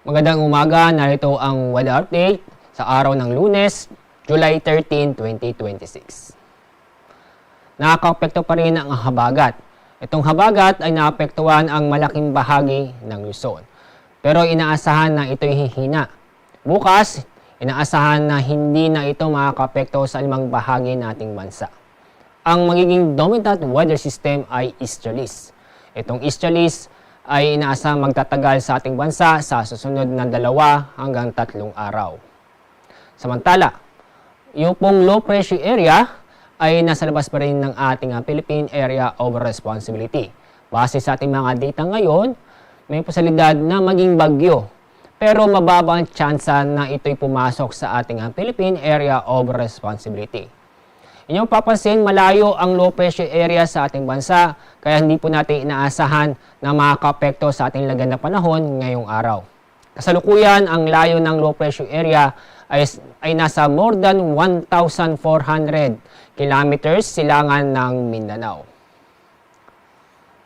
Magandang umaga, narito ang weather update sa araw ng Lunes, July 13, 2026. Nakakaapekto pa rin ang habagat. Itong habagat ay naapektuhan ang malaking bahagi ng Luzon. Pero inaasahan na ito'y hihina. Bukas, inaasahan na hindi na ito makakaapekto sa limang bahagi nating bansa. Ang magiging dominant weather system ay easterlies. Itong easterlies ay inaasahang magtatagal sa ating bansa sa susunod na 2 hanggang 3 araw. Samantala, yung pong low pressure area ay nasa labas pa rin ng ating Philippine Area of Responsibility. Base sa ating mga data ngayon, may posibilidad na maging bagyo. Pero mababa ang tsansa na ito'y pumasok sa ating Philippine Area of Responsibility. Inyong papansin, malayo ang low pressure area sa ating bansa, kaya hindi po natin inaasahan na makakaapekto sa ating lagyan ng panahon ngayong araw. Kasalukuyan, ang layo ng low pressure area ay nasa more than 1,400 kilometers silangan ng Mindanao.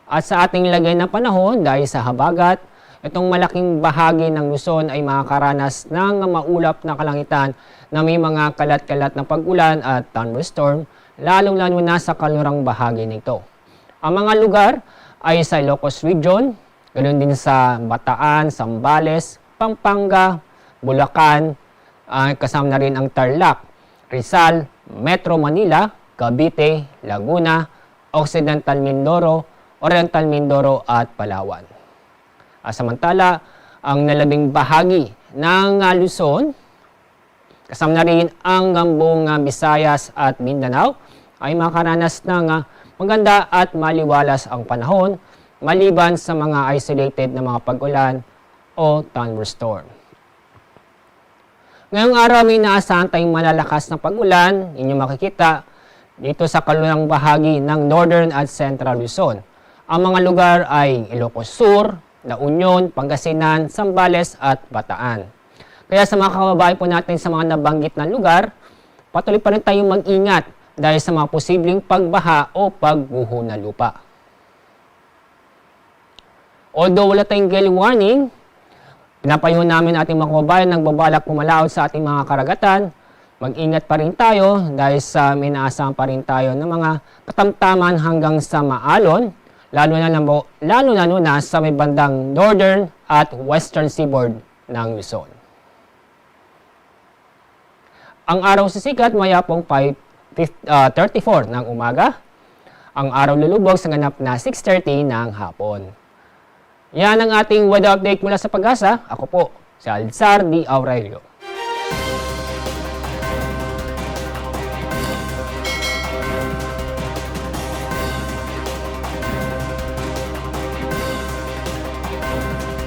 At sa ating lagay ng panahon, dahil sa habagat, itong malaking bahagi ng Luzon ay makakaranas ng maulap na kalangitan na may mga kalat-kalat na pag-ulan at thunderstorm, lalong-lalo na sa kalurang bahagi nito. Ang mga lugar ay sa Ilocos Region, ganoon din sa Bataan, Zambales, Pampanga, Bulacan, kasama na rin ang Tarlac, Rizal, Metro Manila, Cavite, Laguna, Occidental Mindoro, Oriental Mindoro at Palawan. Samantala, ang nalabing bahagi ng Luzon, kasama na rin ang buong Visayas at Mindanao, ay makaranas ng maganda at maliwalas ang panahon maliban sa mga isolated na mga pag-ulan o thunderstorm. Ngayong araw may inaasahan tayong malalakas na pag-ulan, inyong makikita dito sa kalurang bahagi ng Northern at Central Luzon. Ang mga lugar ay Ilocos Sur, La Union, Pangasinan, Zambales at Bataan. Kaya sa mga kababayan po natin sa mga nabanggit na lugar, patuloy pa rin tayong mag-ingat dahil sa mga posibleng pagbaha o pagguho na lupa. Although wala tayong gale warning, pinapayuhan namin ating mga kababayan nagbabalak pumalaot sa ating mga karagatan. Mag-ingat pa rin tayo dahil sa minaasahan pa rin tayo ng mga katamtaman hanggang sa maalon, lalo na sa may bandang northern at western seaboard ng Luzon. Ang araw sisikat maya pong 5:34 ng umaga. Ang araw lulubog sa ganap na 6:30 ng hapon. Yan ang ating weather update mula sa Pag-asa. Ako po, si Alzar D. Aurelio.